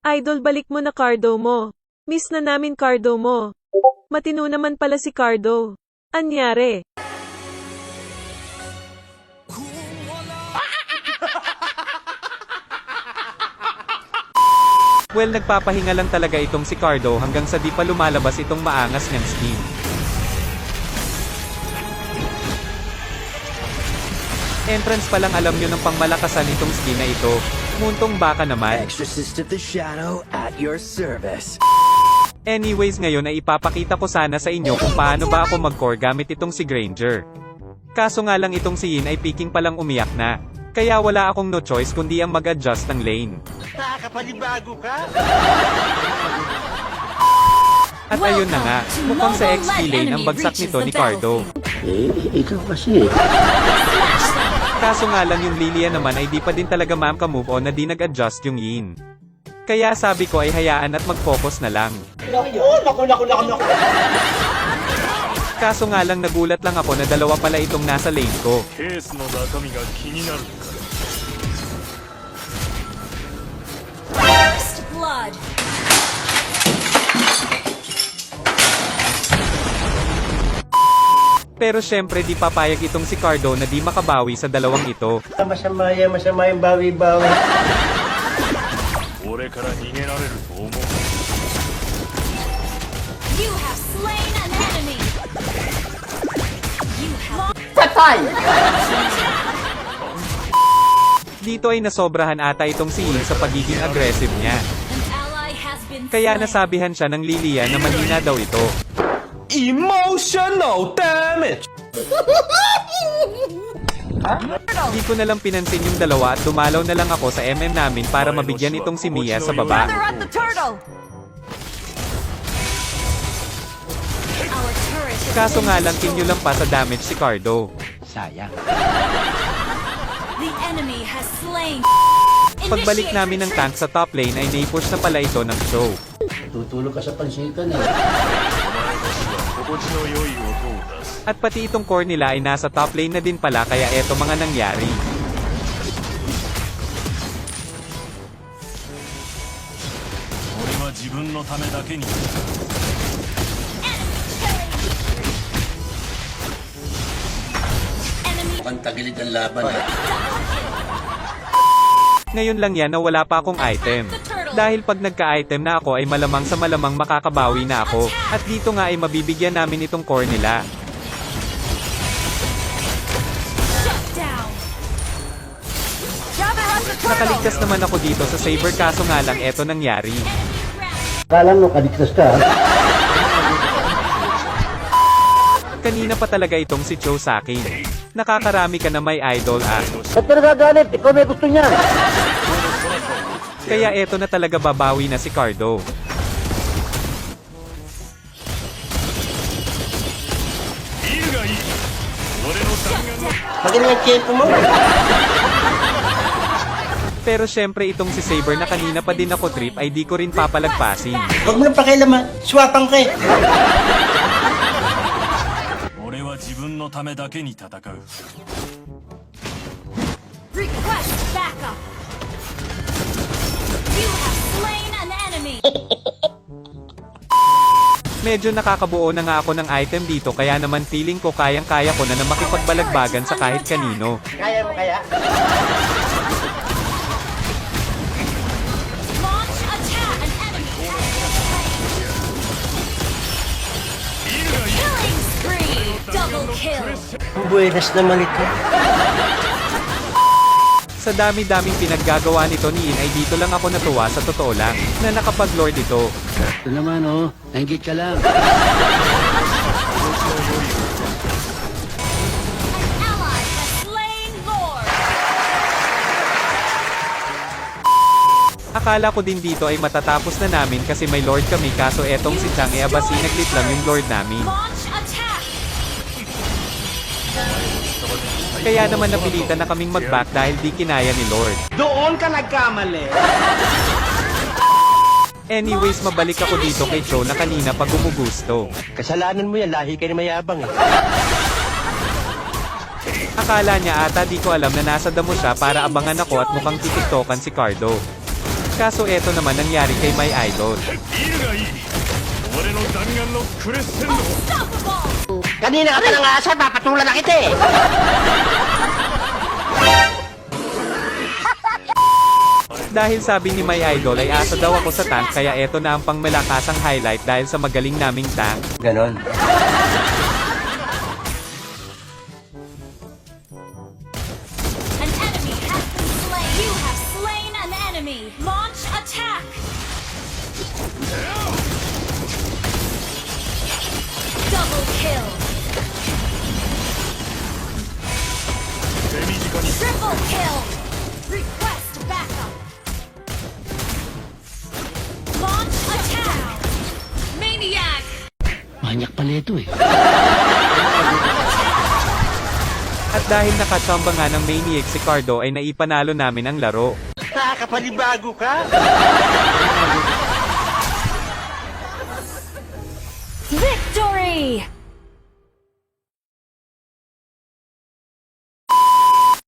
Idol, balik mo na Cardo mo. Miss na namin Cardo mo. Matino naman pala si Cardo. Anyare? Well, nagpapahinga lang talaga itong si Cardo hanggang sa di pa lumalabas itong maangas niyang skin. Entrance pa lang alam nyo ng pangmalakasan itong skin na ito. Muntong baka naman. Exorcist of the Shadow at your service. Anyways, ngayon ay ipapakita ko sana sa inyo kung paano ba ako mag-core gamit itong si Granger. Kaso nga lang itong si Yin ay peking palang umiyak na. Kaya wala akong no choice kundi ang mag-adjust ng lane. Nakakapanibago ka? At ayun na nga, mukhang sa XP lane ang bagsak nito ni Cardo. Ikaw kasi. Kaso nga lang yung Lilia naman ay di pa din talaga move on na di nag-adjust yung Yin. Kaya sabi ko ay hayaan at mag-focus na lang. Naku. Kaso nga lang nagulat lang ako na dalawa pala itong nasa lane ko. First blood. Pero syempre di papayag itong si Cardo na di makabawi sa dalawang ito. Masama yung bawi-bawi. You have slain an enemy. You have Dito ay nasobrahan ata itong si Yin sa pagiging aggressive niya. an ally has been Kaya slain. nasabihan siya ng Lilia na mahina daw ito. Emotional damage! Di ko na lang pinansin yung dalawa at dumalaw na lang ako sa MM namin para mabigyan itong si Mia sa baba. At the turtle. Our turret has Kaso been nga lang destroyed. kinyo lang pa sa damage si Cardo. Sayang. The enemy has slain. Pagbalik namin ng tank sa top lane ay naipush na pala ito ng show. Tutulog ka sa pansikan eh. At pati itong core nila ay nasa top lane na din pala kaya eto mga nangyari. Enemy Mukhang tagilid ang laban eh. Ngayon lang yan na wala pa akong item. Dahil pag nagka-item na ako ay malamang sa malamang makakabawi na ako. At dito nga ay mabibigyan namin itong core nila. shut down. Nakaligtas naman ako dito sa Saber kaso nga lang eto nangyari. Enemy round. Kala mo kaligtas ka ha? Kanina pa talaga itong si Cho sa akin. Nakakarami ka na may idol ah. Ba't ka nagagalit? Ikaw may gusto niya. Kaya eto na talaga babawi na si Cardo. Magaling ang tiyempo mo. Pero syempre itong si Saber na kanina pa din ako trip ay di ko rin papalagpasin. Huwag mo nang pakialaman. Swapang ka eh. 俺は自分のためだけに戦う Request backup. You have slain an enemy. Medyo nakakabuo na nga ako ng item dito kaya naman feeling ko kayang-kaya ko na makipagbalagbagan sa kahit kanino. Kaya mo kaya? Launch attack. An enemy has been slain. Killing spree. Double kill. Buenas naman ito. Sa dami-daming pinaggagawa nito ni In ay dito lang ako natuwa sa totoo lang na nakapag-lord ito. Ito naman oh. Nanggit ka lang. Ally has slain Lord. Akala ko din dito ay matatapos na namin kasi may lord kami kaso etong si Chang e abasi naglit lang yung lord namin. Launch attack. Kaya naman napilitan na kaming mag-back dahil di kinaya ni Lord. Doon ka nagkamali. Anyways, mabalik ako dito kay Cho na kanina pag gumugusto. Kasalanan mo yan. Lahi kayo na mayabang eh. Akala niya ata di ko alam na nasa damo siya para abangan ako at mukhang titiktokan si Cardo. Kaso eto naman nangyari kay My Idol. ビールがいい俺の弾丸のクレッセンド Unstoppable! Kanina ka pa nang asa, papatulan na kita eh. Dahil sabi ni My Idol ay asa daw ako sa tank kaya eto na ang pangmalakasang highlight dahil sa magaling naming tank. Ganon. An enemy has been slain. You have slain an enemy. Launch attack. Double kill. 手短に Triple kill. Request backup. Launch attack. Maniac. Manyak pala ito eh. At dahil nakachamba nga ng Maniac si Cardo ay naipanalo namin ang laro. Nakakapanibago ka. Victory!